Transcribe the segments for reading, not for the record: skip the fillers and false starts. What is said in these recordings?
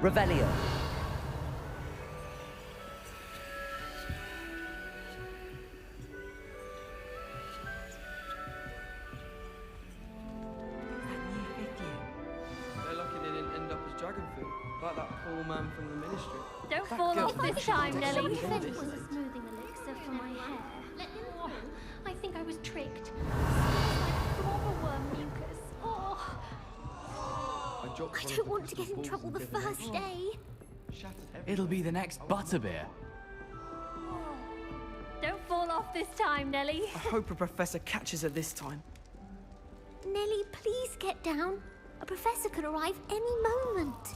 Revelio. They're lucky they didn't end up as dragon food, like that poor man from the ministry. Don't fall off this time, Nelly. It was a smoothing elixir for my hair. Oh, I think I was tricked. Like worm mucus. Oh, I don't want to get in trouble the first day. It'll be the next butterbeer. Don't fall off this time, Nelly. I hope a professor catches her this time. Nelly, please get down. A professor could arrive any moment.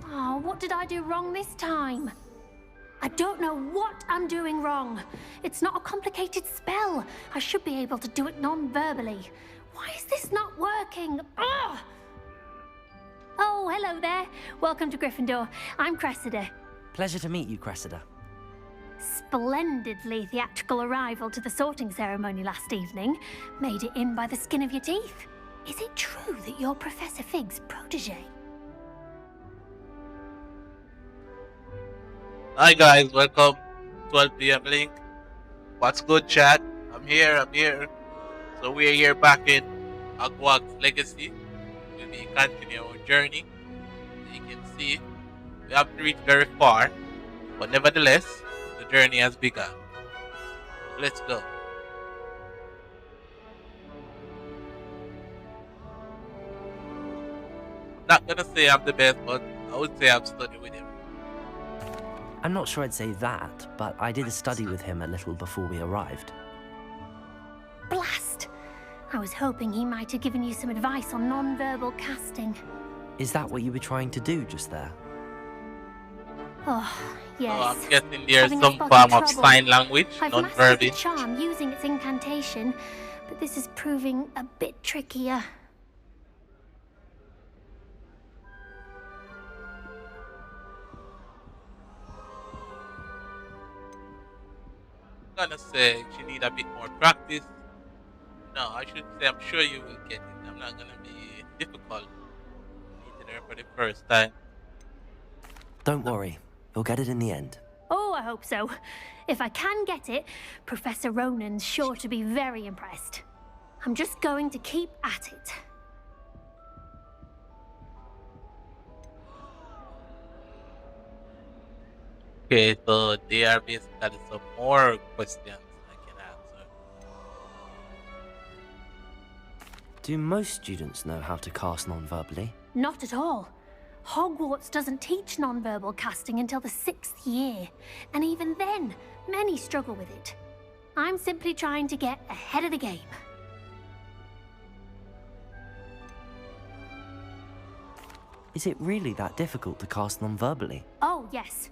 Oh, what did I do wrong this time? I don't know what I'm doing wrong. It's not a complicated spell. I should be able to do it non-verbally. Why is this not working? Ugh! Oh, hello there. Welcome to Gryffindor. I'm Cressida. Pleasure to meet you, Cressida. Splendidly theatrical arrival to the sorting ceremony last evening. Made it in by the skin of your teeth. Is it true that you're Professor Fig's protege? Hi guys, welcome 12 PM link. What's good, chat? I'm here. So we're here back in Hogwarts Legacy. We'll be continuing our journey. As you can see, we haven't reached very far, but nevertheless, the journey has begun. Let's go. Not gonna say I'm the best, but I would say I've studied with him. I'm not sure I'd say that, but I did a study with him a little before we arrived. Blast! I was hoping he might have given you some advice on non-verbal casting. Is that what you were trying to do just there? Oh, yes. So I'm guessing there's Having some spotted form of trouble. sign language, I've non-verbal. mastered the charm using its incantation, but this is proving a bit trickier. I'm gonna say she need a bit more practice. No, I should say I'm sure you will get it. I'm not gonna be difficult meeting her for the first time. Don't worry, you'll get it in the end. Oh, I hope so. If I can get it, Professor Ronan's sure to be very impressed. I'm just going to keep at it. Okay, so there are basically some more questions I can answer. Do most students know how to cast non-verbally? Not at all. Hogwarts doesn't teach non-verbal casting until the 6th year, and even then, many struggle with it. I'm simply trying to get ahead of the game. Is it really that difficult to cast non-verbally? Oh, yes.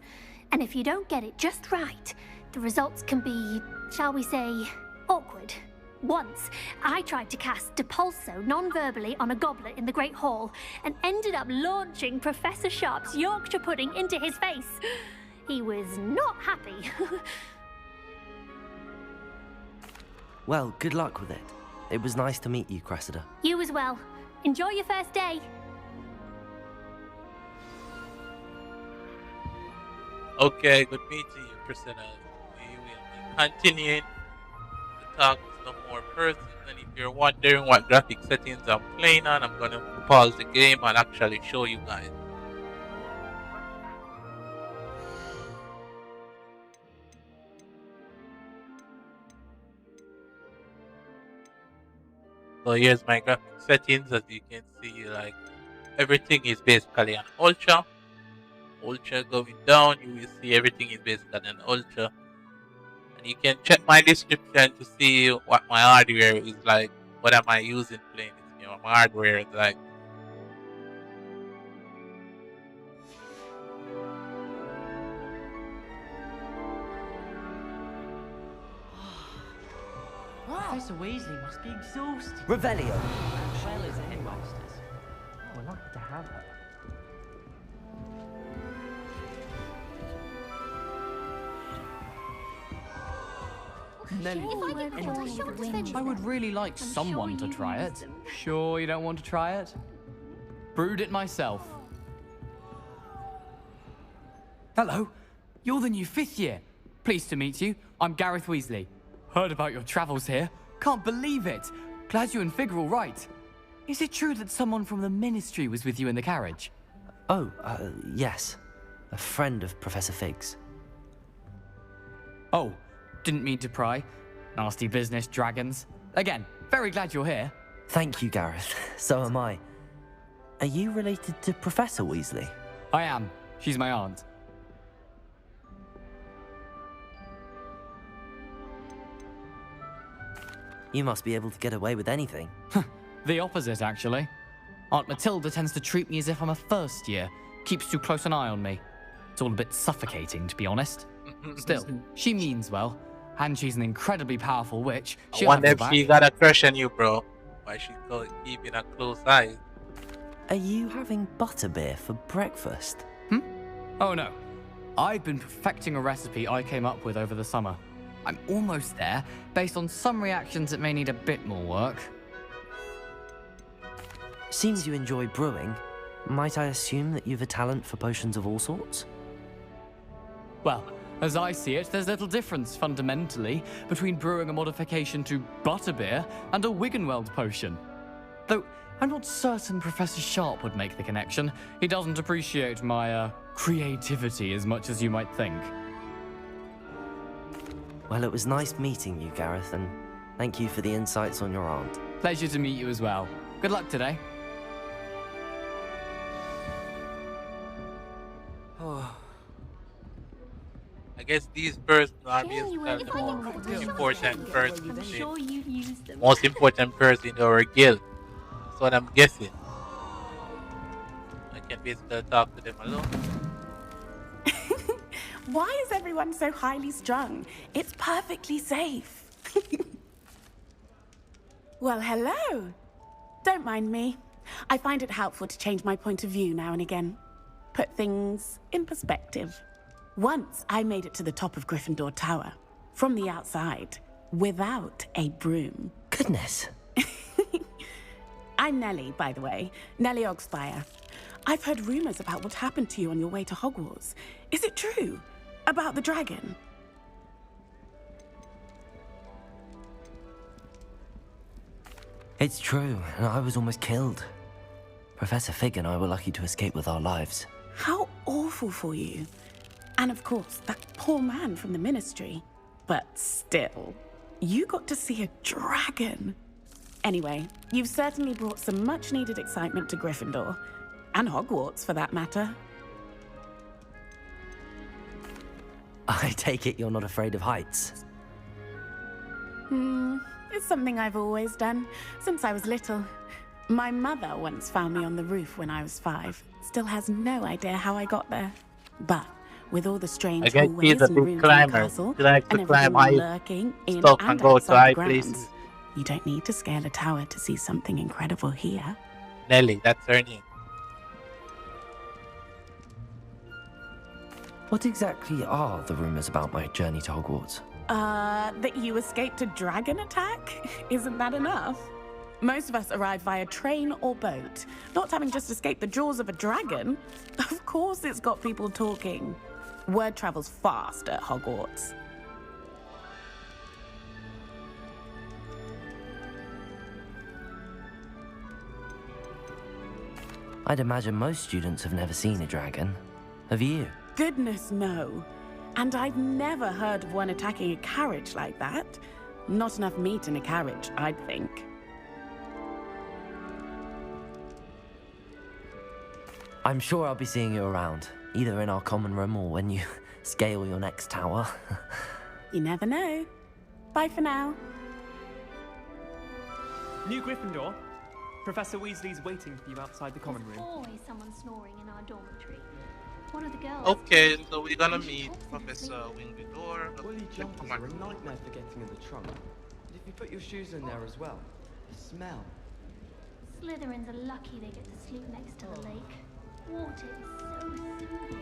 And if you don't get it just right, the results can be, shall we say, awkward. Once, I tried to cast Depulso non-verbally on a goblet in the Great Hall and ended up launching Professor Sharp's Yorkshire pudding into his face. He was not happy. Well, good luck with it. It was nice to meet you, Cressida. You as well. Enjoy your first day. Okay, good meeting you, Priscilla. We will be continuing to talk with some more persons, and if you're wondering what graphic settings I'm playing on, I'm gonna pause the game and actually show you guys. So here's my graphic settings. As you can see, like everything is basically on ultra. Ultra going down, you will see everything is basically on ultra. And you can check my description to see what my hardware is like. What am I using playing this game? My hardware is like. Professor Weasley must be exhausted. Revelio. Well as headmasters. Oh, we're lucky to have her. Nelly, I would really like someone to try it. Sure you don't want to try it? Brewed it myself. Hello. You're the new 5th year. Pleased to meet you. I'm Gareth Weasley. Heard about your travels here. Can't believe it. Glad you and Fig are all right. Is it true that someone from the Ministry was with you in the carriage? Oh, yes. A friend of Professor Fig's. Oh, didn't mean to pry. Nasty business, dragons. Again, very glad you're here. Thank you, Gareth. So am I. Are you related to Professor Weasley? I am. She's my aunt. You must be able to get away with anything. The opposite, actually. Aunt Matilda tends to treat me as if I'm a first year. Keeps too close an eye on me. It's all a bit suffocating, to be honest. Still, she means well. And she's an incredibly powerful witch. I wonder if she got a crush on you, bro. Why she keeping a close eye? Are you having butterbeer for breakfast? Oh no. I've been perfecting a recipe I came up with over the summer. I'm almost there, based on some reactions that may need a bit more work. Seems you enjoy brewing. Might I assume that you've a talent for potions of all sorts? Well, as I see it, there's little difference, fundamentally, between brewing a modification to butterbeer and a Wiggenweld potion. Though, I'm not certain Professor Sharp would make the connection. He doesn't appreciate my, creativity as much as you might think. Well, it was nice meeting you, Gareth, and thank you for the insights on your aunt. Pleasure to meet you as well. Good luck today. I guess these persons are the most important person. I'm sure you've used them. Most important person in our guild. That's what I'm guessing. I can basically talk to them alone. Why is everyone so highly strung? It's perfectly safe. Well, hello. Don't mind me. I find it helpful to change my point of view now and again. Put things in perspective. Once I made it to the top of Gryffindor Tower, from the outside, without a broom. Goodness. I'm Nellie, by the way. Nellie Ogspire. I've heard rumors about what happened to you on your way to Hogwarts. Is it true? About the dragon? It's true, and I was almost killed. Professor Fig and I were lucky to escape with our lives. How awful for you. And of course, that poor man from the Ministry. But still, you got to see a dragon. Anyway, you've certainly brought some much-needed excitement to Gryffindor. And Hogwarts, for that matter. I take it you're not afraid of heights. It's something I've always done, since I was little. My mother once found me on the roof when I was 5. Still has no idea how I got there. But with all the strange hallways and rooms in the castle, and everything lurking in and outside the grounds, you don't need to scale a tower to see something incredible here. Nelly, that's her name. What exactly are the rumors about my journey to Hogwarts? That you escaped a dragon attack? Isn't that enough? Most of us arrive via train or boat, not having just escaped the jaws of a dragon. Of course it's got people talking. Word travels fast at Hogwarts. I'd imagine most students have never seen a dragon. Have you? Goodness, no. And I've never heard of one attacking a carriage like that. Not enough meat in a carriage, I'd think. I'm sure I'll be seeing you around, either in our common room or when you scale your next tower. You never know. Bye for now. New Gryffindor. Professor Weasley's waiting for you outside the common room. Always someone snoring in our dormitory. One of the girls. Okay, so we're gonna meet Professor Wingledore. Woolly jumpers are a nightmare for getting in the trunk. And if you put your shoes in there as well, the smell. Slytherins are lucky they get to sleep next to the lake. Water is so soothing.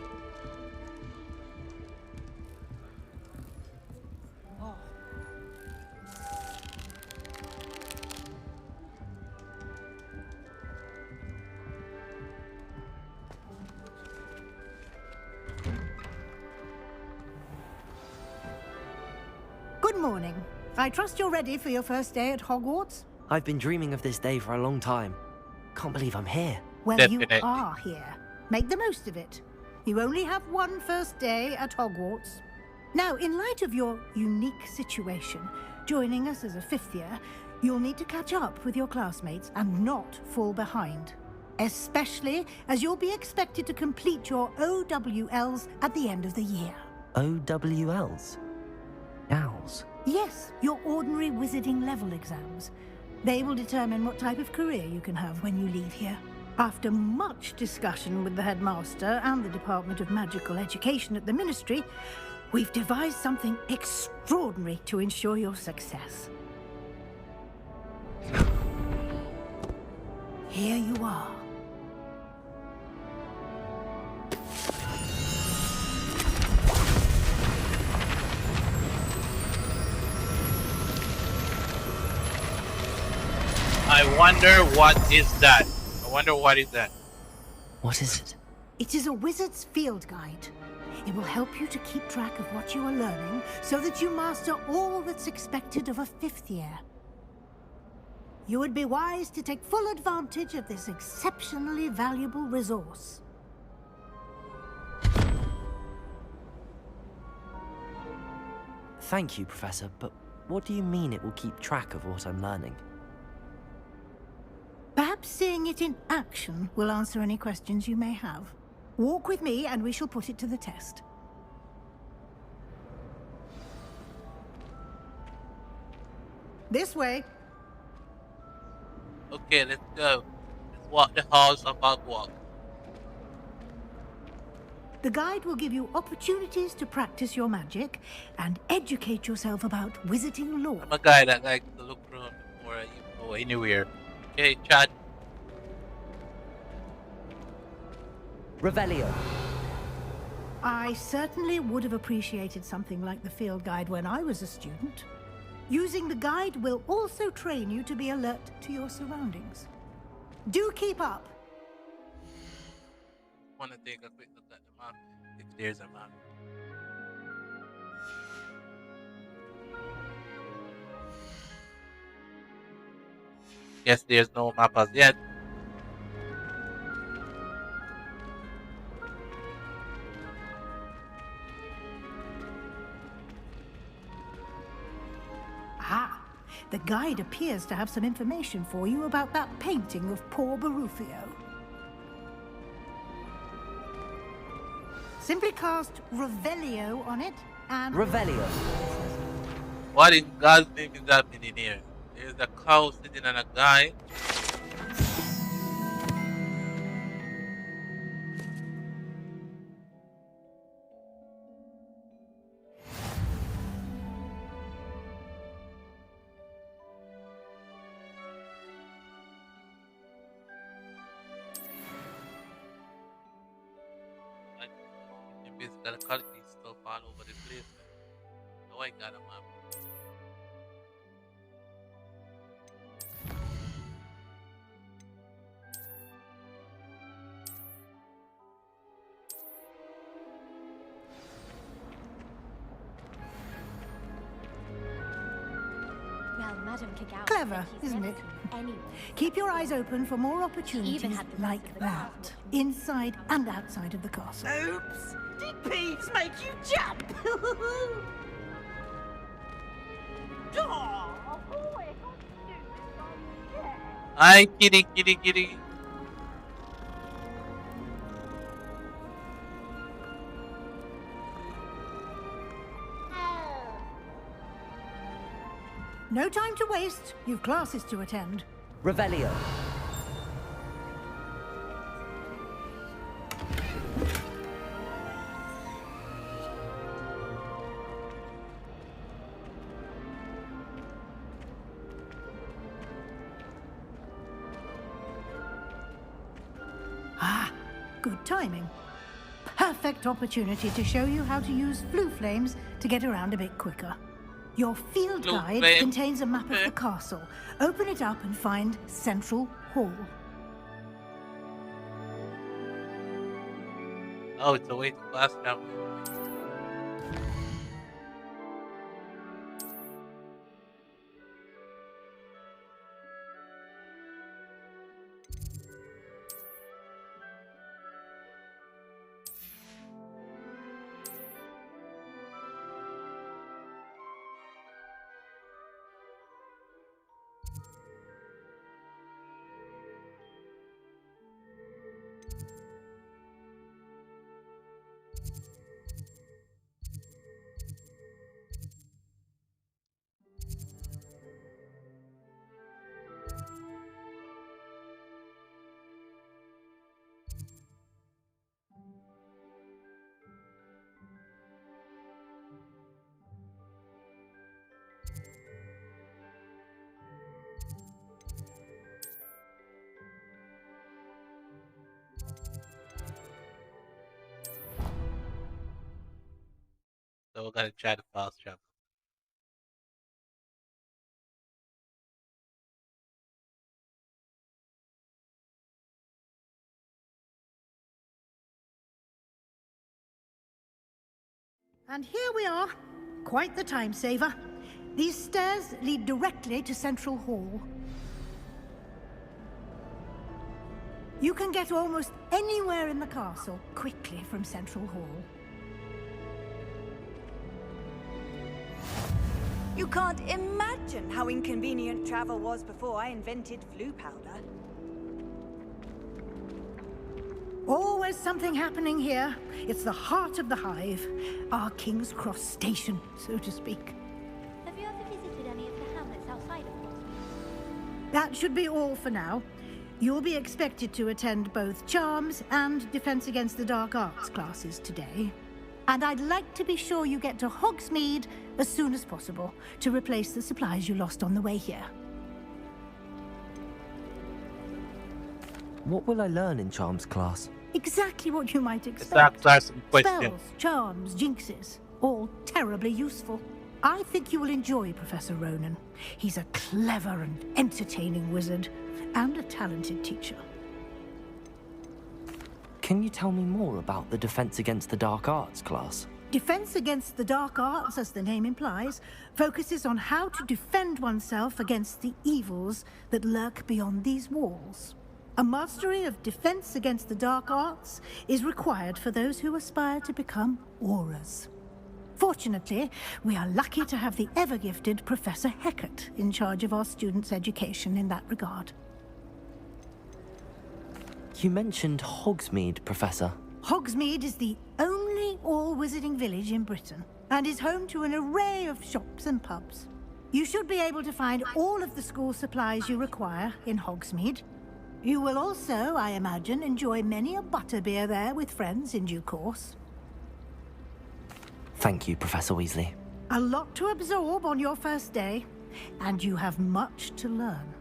morning. I trust you're ready for your first day at Hogwarts? I've been dreaming of this day for a long time. Can't believe I'm here. Well, Definitely. you are here. Make the most of it. You only have one first day at Hogwarts. Now, in light of your unique situation, joining us as a fifth year, you'll need to catch up with your classmates and not fall behind. Especially as you'll be expected to complete your OWLs at the end of the year. OWLs? Owls? Yes, your ordinary wizarding level exams. They will determine what type of career you can have when you leave here. After much discussion with the headmaster and the Department of Magical Education at the Ministry, we've devised something extraordinary to ensure your success. Here you are. I wonder what is that. What is it? It is a wizard's field guide. It will help you to keep track of what you are learning so that you master all that's expected of a fifth year. You would be wise to take full advantage of this exceptionally valuable resource. Thank you, Professor, but what do you mean it will keep track of what I'm learning? Perhaps seeing it in action will answer any questions you may have. Walk with me and we shall put it to the test. This way. Okay, let's go. Let's walk the halls of Hogwarts. The guide will give you opportunities to practice your magic and educate yourself about wizarding lore. I'm a guy that likes to look around before I even go anywhere. Okay, chat. Revelio. I certainly would have appreciated something like the field guide when I was a student. Using the guide will also train you to be alert to your surroundings. Do keep up. I want to take a quick look at the map. If there's a map. Guess there's no map as yet. Ah, the guide appears to have some information for you about that painting of poor Barufio. Simply cast Revelio on it and... Revelio. What in God's name is happening here? There's a cow sitting on a guy. It's got a cut these stuff all over the place. Oh, I got a map. Well, Madame Kagawa Clever, said he's isn't never it? seen anyone. Keep your eyes open for more opportunities Even had the like rest of the that, crowd. inside and outside of the castle. Oops! Did Peeves make you jump? I'm kidding. No time to waste. You've classes to attend. Revelio. Ah, good timing. Perfect opportunity to show you how to use blue flames to get around a bit quicker. Your field Blue guide flame. contains a map of the castle. Open it up and find Central Hall. Oh, it's a way to class now. We're gonna try to fast travel. And here we are. Quite the time saver. These stairs lead directly to Central Hall. You can get almost anywhere in the castle quickly from Central Hall. You can't imagine how inconvenient travel was before I invented flue powder. Always something happening here. It's the heart of the hive. Our King's Cross station, so to speak. Have you ever visited any of the hamlets outside of Portsmouth? That should be all for now. You'll be expected to attend both Charms and Defense Against the Dark Arts classes today. And I'd like to be sure you get to Hogsmeade as soon as possible to replace the supplies you lost on the way here. What will I learn in Charms class? Exactly what you might expect. That's some question. Spells, charms, jinxes, all terribly useful. I think you will enjoy Professor Ronan. He's a clever and entertaining wizard, and a talented teacher. Can you tell me more about the Defense Against the Dark Arts class? Defense Against the Dark Arts, as the name implies, focuses on how to defend oneself against the evils that lurk beyond these walls. A mastery of Defense Against the Dark Arts is required for those who aspire to become Aurors. Fortunately, we are lucky to have the ever-gifted Professor Heckert in charge of our students' education in that regard. You mentioned Hogsmeade, Professor. Hogsmeade is the only all-wizarding village in Britain, and is home to an array of shops and pubs. You should be able to find all of the school supplies you require in Hogsmeade. You will also, I imagine, enjoy many a butterbeer there with friends in due course. Thank you, Professor Weasley. A lot to absorb on your first day, and you have much to learn.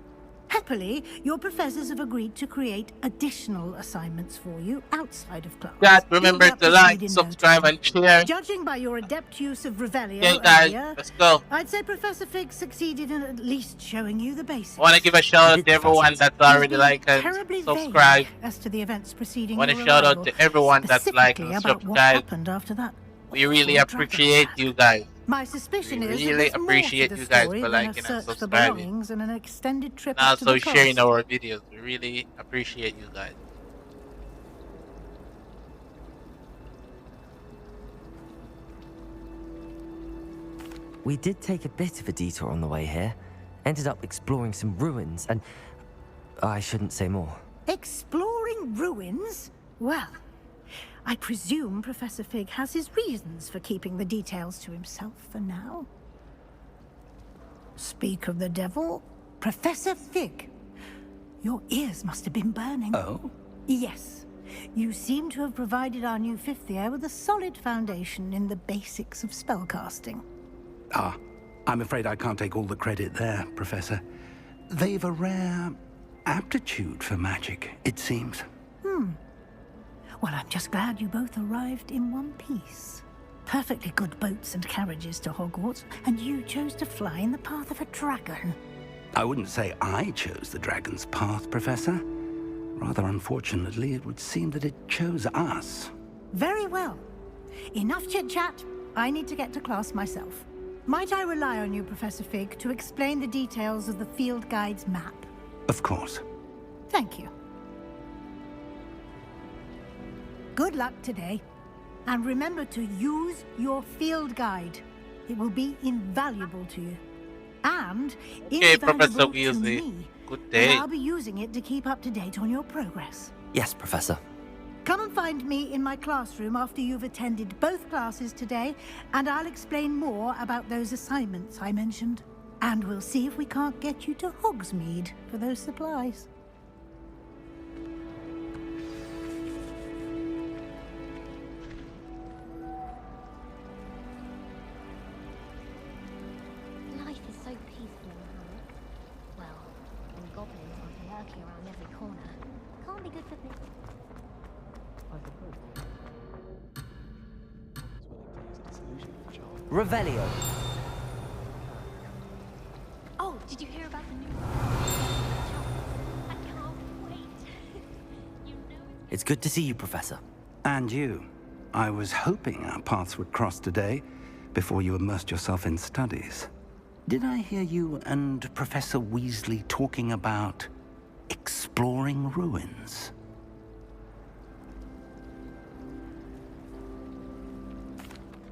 Happily, your professors have agreed to create additional assignments for you outside of class. Guys, remember to like, subscribe, and share. Judging by your adept use of Revelio Okay, guys, earlier, let's go. I'd say Professor Fig succeeded in at least showing you the basics. I want to give a shout out to everyone that's already liked and subscribed. As to the events preceding I want to your shout out arrival, to everyone that's liked and specifically about what subscribed. happened after that. We really appreciate you guys. My suspicion We is really that there's more appreciate to the you guys story for than a liking and search for subscribing. belongings and an extended trip And up to also the sharing coast. our videos. We really appreciate you guys. We did take a bit of a detour on the way here. Ended up exploring some ruins and... I shouldn't say more. Exploring ruins? Well, I presume Professor Fig has his reasons for keeping the details to himself for now. Speak of the devil, Professor Fig. Your ears must have been burning. Oh? Yes. You seem to have provided our new fifth year with a solid foundation in the basics of spellcasting. Ah, I'm afraid I can't take all the credit there, Professor. They've a rare aptitude for magic, it seems. Well, I'm just glad you both arrived in one piece. Perfectly good boats and carriages to Hogwarts, and you chose to fly in the path of a dragon. I wouldn't say I chose the dragon's path, Professor. Rather unfortunately, it would seem that it chose us. Very well. Enough chit-chat. I need to get to class myself. Might I rely on you, Professor Fig, to explain the details of the field guide's map? Of course. Thank you. Good luck today. And remember to use your field guide. It will be invaluable to you. And Okay, invaluable Professor to Weasley. me. Good day. And I'll be using it to keep up to date on your progress. Yes, Professor. Come and find me in my classroom after you've attended both classes today, and I'll explain more about those assignments I mentioned. And we'll see if we can't get you to Hogsmeade for those supplies. Life is so peaceful in the hamlet. Well, when goblins aren't lurking around every corner. Can't be good for me. I suppose. I was willing to use a disillusion for charm. Revelio. Oh, did you hear about the new... I can't wait. You know... It's good to see you, Professor. And you. I was hoping our paths would cross today, before you immersed yourself in studies. Did I hear you and Professor Weasley talking about exploring ruins?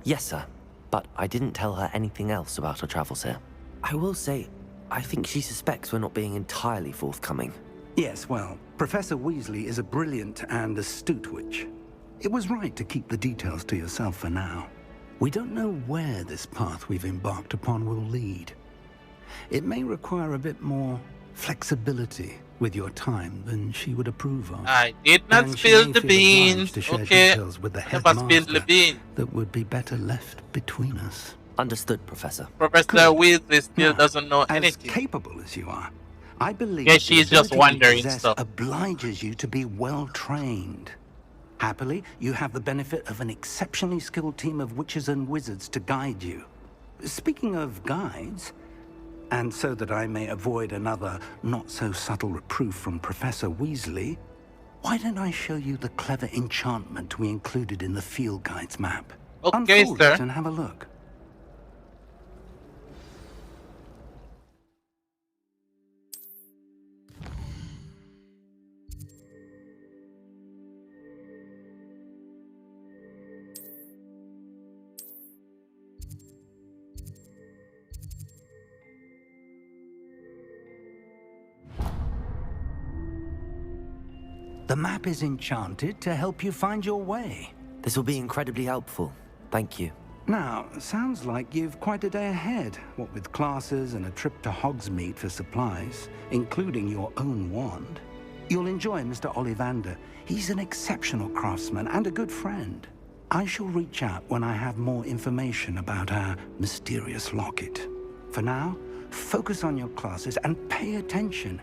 Yes, sir. But I didn't tell her anything else about her travels here. I will say, I think she suspects we're not being entirely forthcoming. Yes, well, Professor Weasley is a brilliant and astute witch. It was right to keep the details to yourself for now. We don't know where this path we've embarked upon will lead. It may require a bit more flexibility with your time than she would approve of. I did not spill the beans. Okay, with the never spilled the beans. That would be better left between us. Understood, Professor. Professor Weasley still doesn't know anything. As capable as you are, I believe yeah, she's just wondering stuff. Obliges you to be well trained. Happily, you have the benefit of an exceptionally skilled team of witches and wizards to guide you. Speaking of guides, and so that I may avoid another not-so-subtle reproof from Professor Weasley, why don't I show you the clever enchantment we included in the field guide's map? Okay, Unfold sir. it and have a look. The map is enchanted to help you find your way. This will be incredibly helpful. Thank you. Now, sounds like you've quite a day ahead, what with classes and a trip to Hogsmeade for supplies, including your own wand. You'll enjoy Mr. Ollivander. He's an exceptional craftsman and a good friend. I shall reach out when I have more information about our mysterious locket. For now, focus on your classes and pay attention.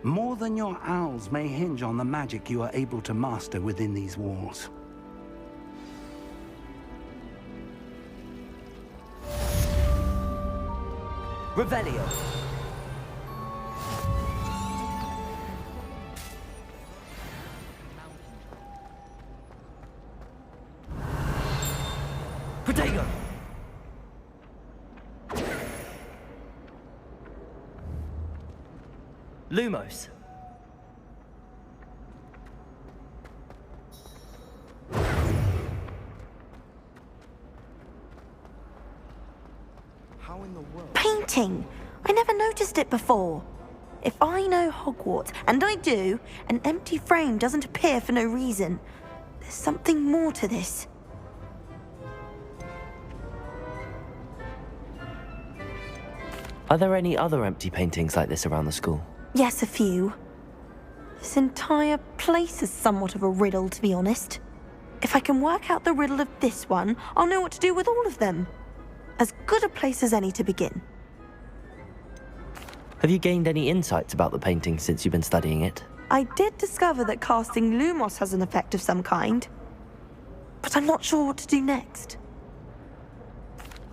More than your owls may hinge on the magic you are able to master within these walls. Revelio. Protego. Lumos. How in the world? Painting! I never noticed it before. If I know Hogwarts, and I do, an empty frame doesn't appear for no reason. There's something more to this. Are there any other empty paintings like this around the school? Yes, a few. This entire place is somewhat of a riddle, to be honest. If I can work out the riddle of this one, I'll know what to do with all of them. As good a place as any to begin. Have you gained any insights about the painting since you've been studying it? I did discover that casting Lumos has an effect of some kind. But I'm not sure what to do next.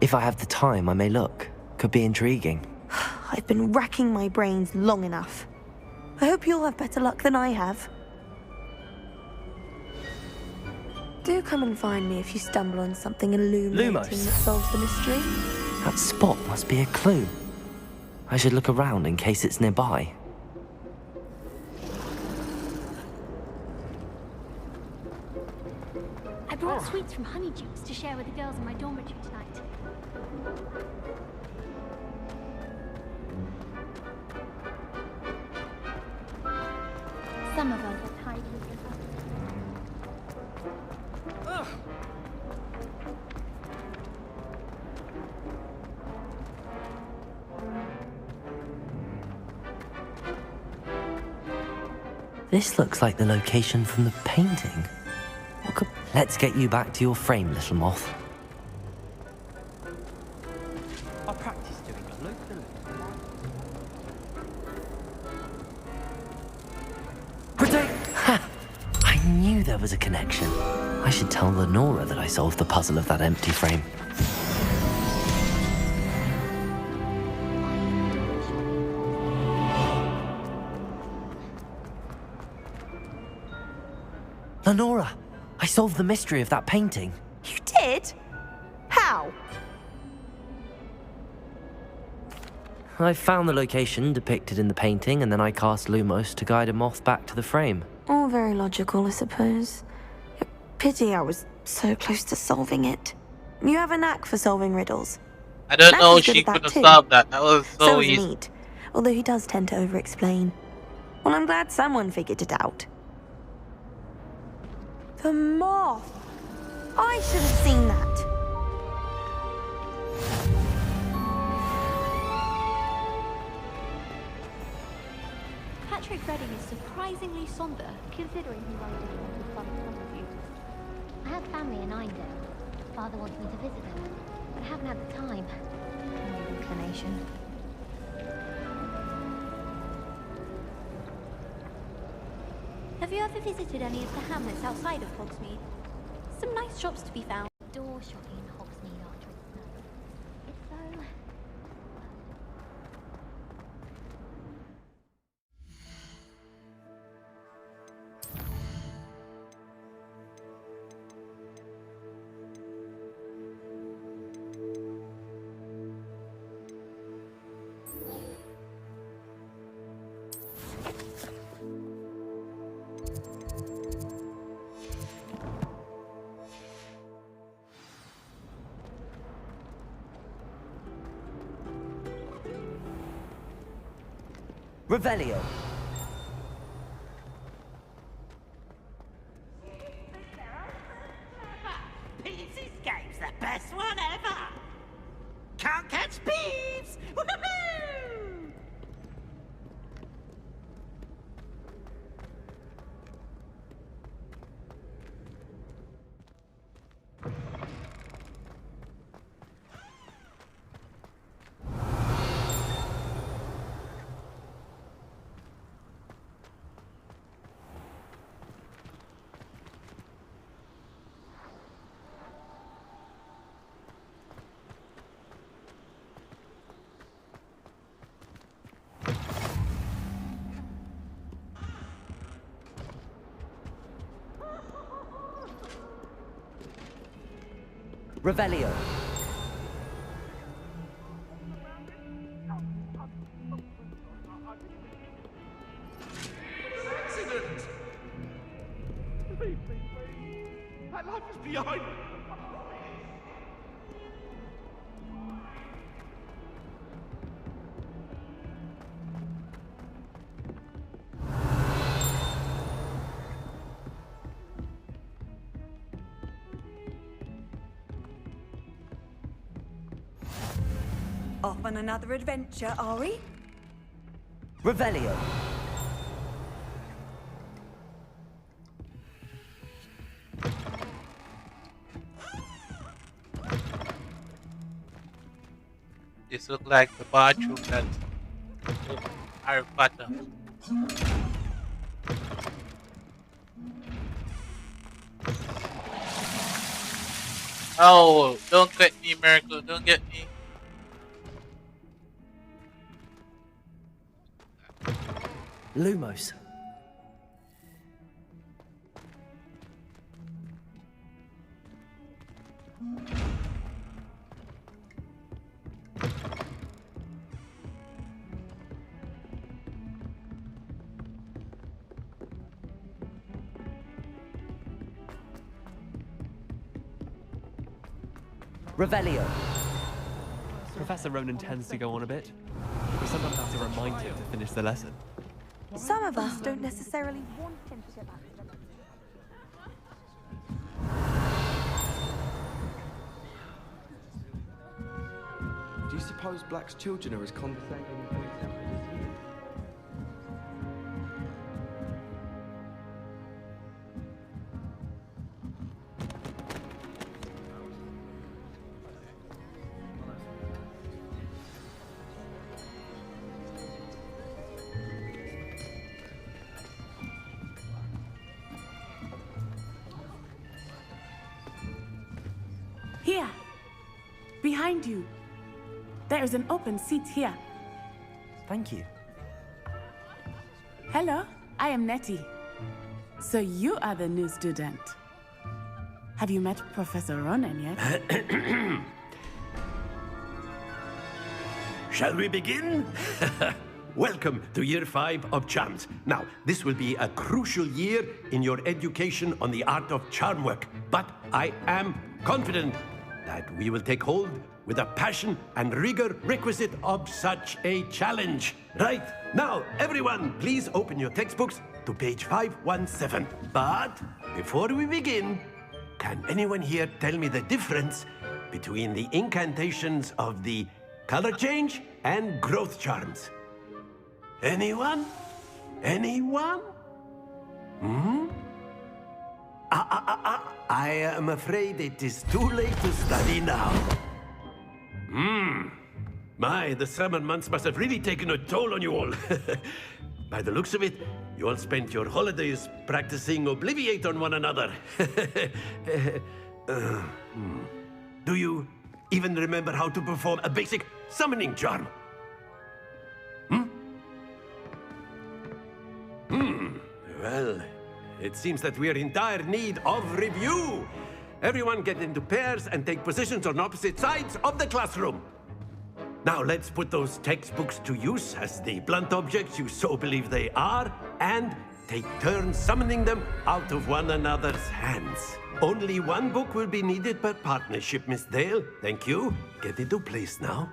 If I have the time, I may look. Could be intriguing. I've been racking my brains long enough. I hope you'll have better luck than I have. Do come and find me if you stumble on something illuminating that solves the mystery. That spot must be a clue. I should look around in case it's nearby. I brought sweets from Honeydukes to share with the girls in my dormitory tonight. Some of us are tidy. This looks like the location from the painting. Let's get you back to your frame, little moth. I practice doing a loop. Ha! I knew there was a connection. I should tell Lenora that I solved the puzzle of that empty frame. Lenora, I solved the mystery of that painting. You did? How? I found the location depicted in the painting, and then I cast Lumos to guide a moth back to the frame. All very logical, I suppose. Pity I was so close to solving it. You have a knack for solving riddles. I don't Matt know is good she at that could have too. solved that. That was so is easy. Neat, although he does tend to over-explain. Well, I'm glad someone figured it out. The moth! I should have seen that. Patrick Redding is surprisingly somber, considering he won't do it with fun in front of you. I have family in Eindel. Father wants me to visit them, but I haven't had the time. No inclination. Have you ever visited any of the hamlets outside of Hogsmeade? Some nice shops to be found. Door shopping in Hogsmeade after it snows. If so... Revelio. Peeves' Escape's the best one ever! Can't catch Peeves! Woohoo! Revelio. Accident! Please. My life is behind me. Off on another adventure, are we? Revelio. This looks like the bathroom that Harry Potter. Oh, don't get me, Miracle, don't get me. Lumos. Revelio. Professor Ronan tends to go on a bit. We sometimes have to remind him to finish the lesson. Some of us don't necessarily want him to go back to the... Do you suppose Black's children are as condescending and exemplary as he is? Here. Behind you. There is an open seat here. Thank you. Hello, I am Nettie. So you are the new student. Have you met Professor Ronan yet? Shall we begin? Welcome to Year 5 of Charms. Now, this will be a crucial year in your education on the art of charm work. But I am confident that we will take hold with the passion and rigor requisite of such a challenge. Right, now, everyone, please open your textbooks to page 517. But before we begin, can anyone here tell me the difference between the incantations of the color change and growth charms? Anyone? Anyone? I am afraid it is too late to study now. My, the summer months must have really taken a toll on you all. By the looks of it, you all spent your holidays practicing Obliviate on one another. Do you even remember how to perform a basic summoning charm? Well, it seems that we are in dire need of review. Everyone get into pairs and take positions on opposite sides of the classroom. Now let's put those textbooks to use as the blunt objects you so believe they are, and take turns summoning them out of one another's hands. Only one book will be needed per partnership, Miss Dale. Thank you. Get into place now.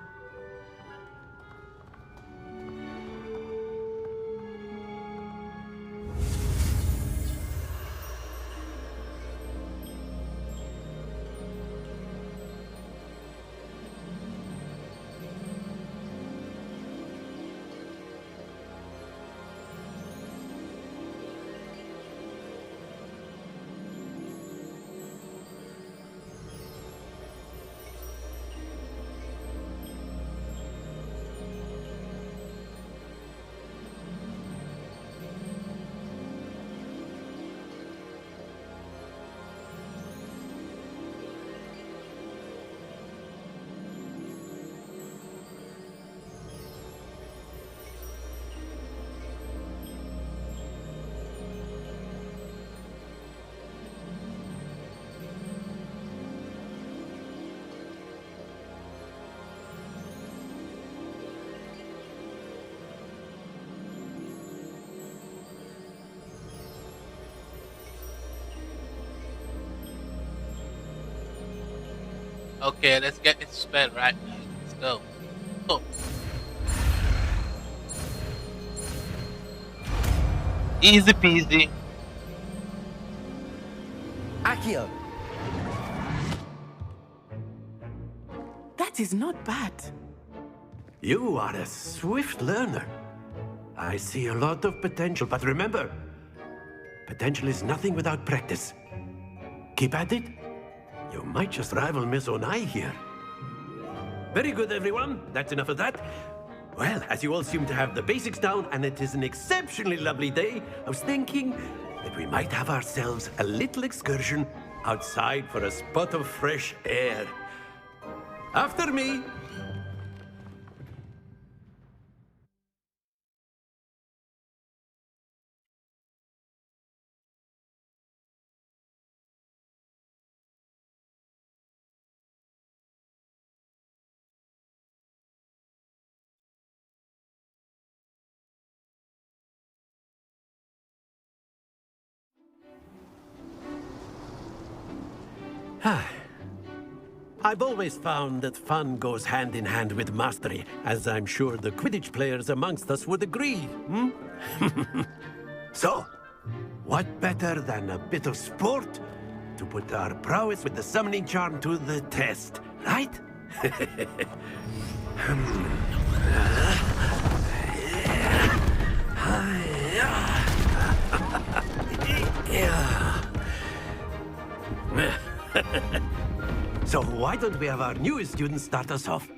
Okay, let's get this spell right now. Let's go. Oh. Easy peasy. Akio. That is not bad. You are a swift learner. I see a lot of potential, but remember, potential is nothing without practice. Keep at it. You might just rival Miss Onai here. Very good, everyone. That's enough of that. Well, as you all seem to have the basics down, and it is an exceptionally lovely day, I was thinking that we might have ourselves a little excursion outside for a spot of fresh air. After me. I've always found that fun goes hand in hand with mastery, as I'm sure the Quidditch players amongst us would agree, So, what better than a bit of sport to put our prowess with the summoning charm to the test, right? So why don't we have our newest student start us off?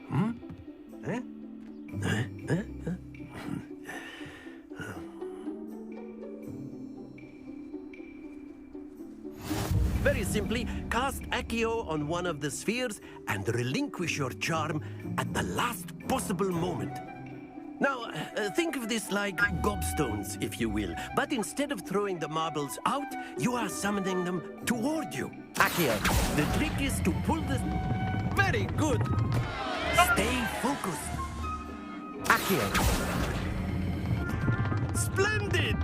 Very simply, cast Accio on one of the spheres and relinquish your charm at the last possible moment. Now, think of this like gobstones, if you will. But instead of throwing the marbles out, you are summoning them toward you. Accio. The trick is to pull this... Very good. Stay focused. Accio. Splendid!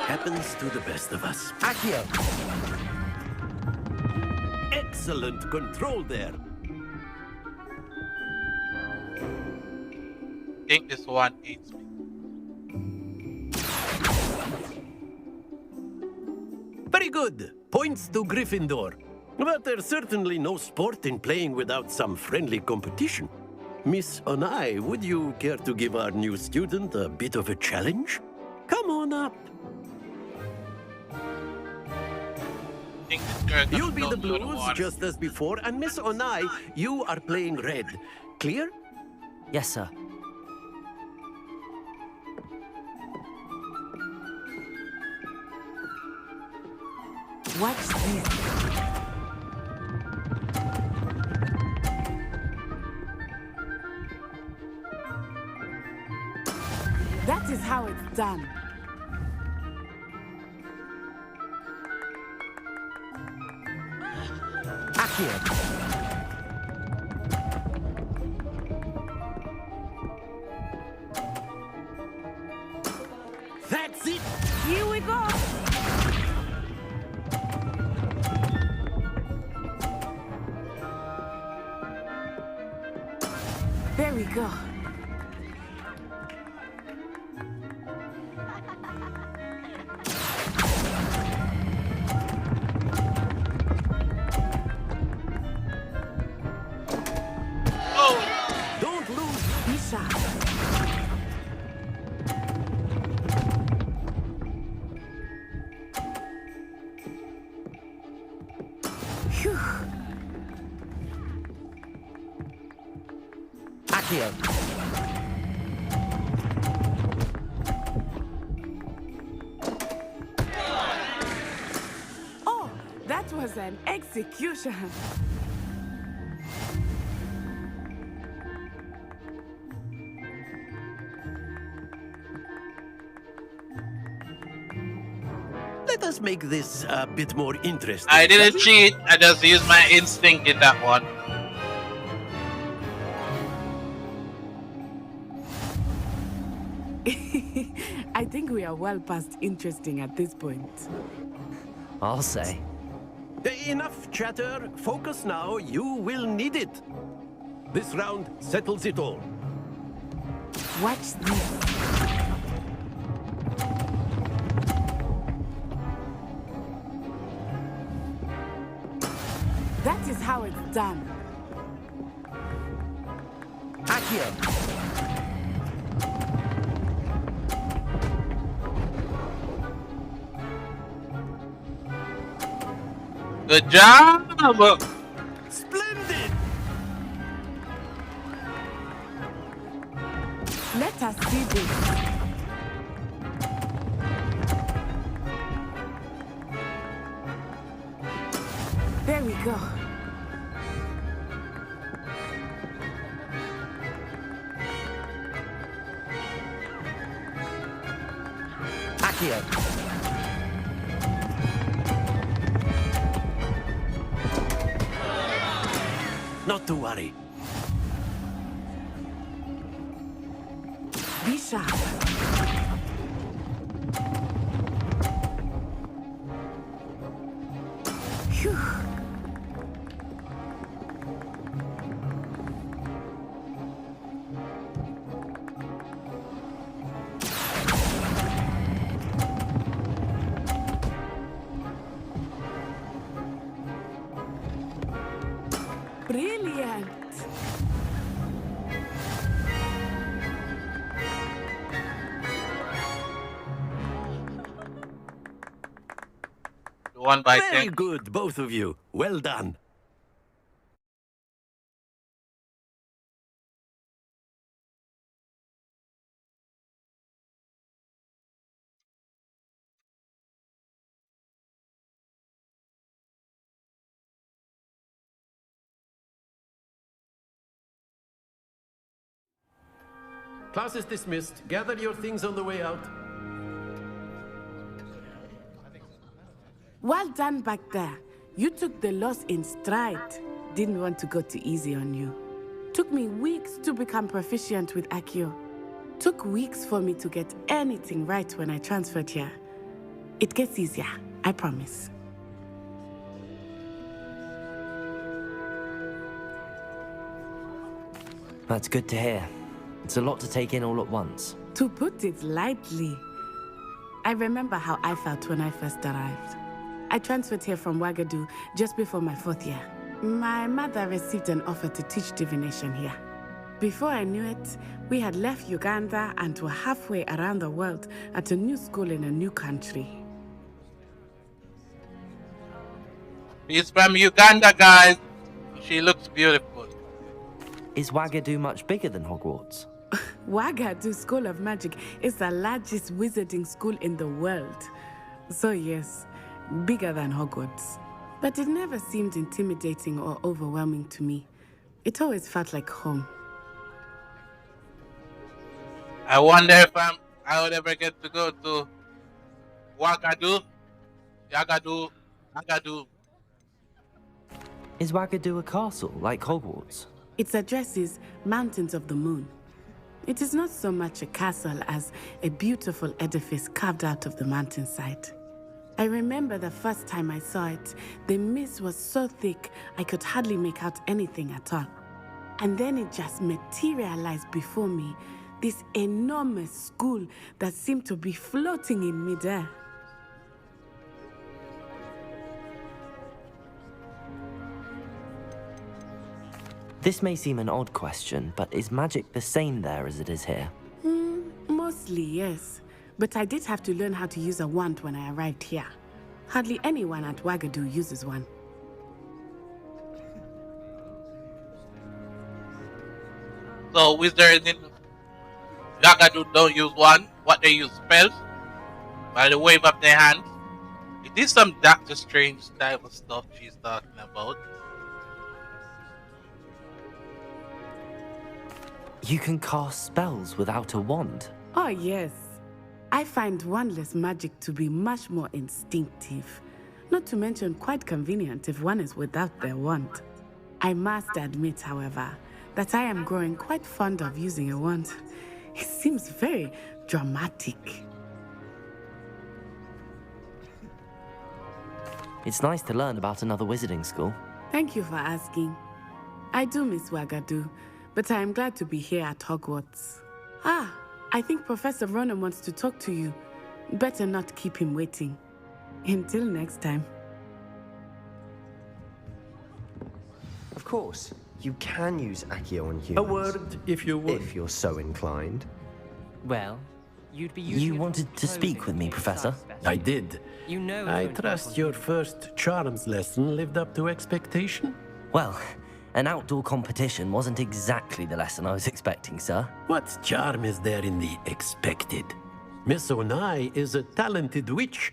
Happens to the best of us. Accio. Excellent control there. I think this one eats me. Very good. Points to Gryffindor. But there's certainly no sport in playing without some friendly competition. Miss Onai, would you care to give our new student a bit of a challenge? Come on up. You'll be the blues, just as before, and Miss Onai, you are playing red. Clear? Yes, sir. Watch this. That is how it's done. Accio. That's it! Here we go! There we go. Don't lose. Be sharp. Phew. Accio. Oh, that was an execution. Let us make this a bit more interesting. I didn't cheat. I just used my instinct in that one. I think we are well past interesting at this point. I'll say. Enough chatter. Focus now. You will need it. This round settles it all. Watch this. That is how it's done. Accio. Good job! Splendid! Let us see this. There we go. Accio. Not to worry. Be sharp. Phew. Brilliant. One by Very 10. good, both of you. Well done. class is dismissed. Gather your things on the way out. Well done back there. You took the loss in stride. Didn't want to go too easy on you. Took me weeks to become proficient with Accio. Took weeks for me to get anything right when I transferred here. It gets easier, I promise. That's good to hear. It's a lot to take in all at once. To put it lightly, I remember how I felt when I first arrived. I transferred here from Ouagadougou just before my 4th year. My mother received an offer to teach divination here. Before I knew it, we had left Uganda and were halfway around the world at a new school in a new country. She's from Uganda, guys. She looks beautiful. Is Ouagadougou much bigger than Hogwarts? Ouagadougou School of Magic is the largest wizarding school in the world. So yes, bigger than Hogwarts. But it never seemed intimidating or overwhelming to me. It always felt like home. I wonder if I would ever get to go to Ouagadougou. Ouagadougou. Is Ouagadougou a castle like Hogwarts? Its address is Mountains of the Moon. It is not so much a castle as a beautiful edifice carved out of the mountainside. I remember the first time I saw it, the mist was so thick I could hardly make out anything at all. And then it just materialized before me, this enormous school that seemed to be floating in midair. This may seem an odd question, but is magic the same there as it is here? Mostly, yes. But I did have to learn how to use a wand when I arrived here. Hardly anyone at Ouagadougou uses one. So wizards in Ouagadougou don't use one. What they use spells by the wave of their hands. It is some Doctor Strange type of stuff she's talking about. You can cast spells without a wand? Oh, yes. I find wandless magic to be much more instinctive. Not to mention quite convenient if one is without their wand. I must admit, however, that I am growing quite fond of using a wand. It seems very dramatic. It's nice to learn about another wizarding school. Thank you for asking. I do miss Ouagadougou, but I am glad to be here at Hogwarts. Ah, I think Professor Ronan wants to talk to you. Better not keep him waiting. Until next time. Of course, you can use Accio on humans. A word, if you would. If you're so inclined. Well, you'd be using You wanted to speak with me, Professor? I did. You know. I trust your first charms lesson lived up to expectation? Well, an outdoor competition wasn't exactly the lesson I was expecting, sir. What charm is there in the expected? Miss Onai is a talented witch.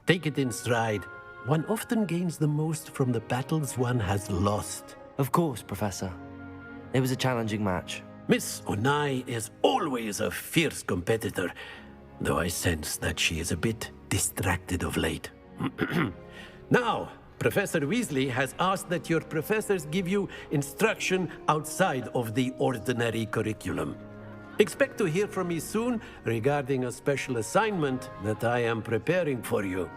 Take it in stride. One often gains the most from the battles one has lost. Of course, Professor. It was a challenging match. Miss Onai is always a fierce competitor, though I sense that she is a bit distracted of late. Now, Professor Weasley has asked that your professors give you instruction outside of the ordinary curriculum. Expect to hear from me soon regarding a special assignment that I am preparing for you.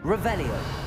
Revelio.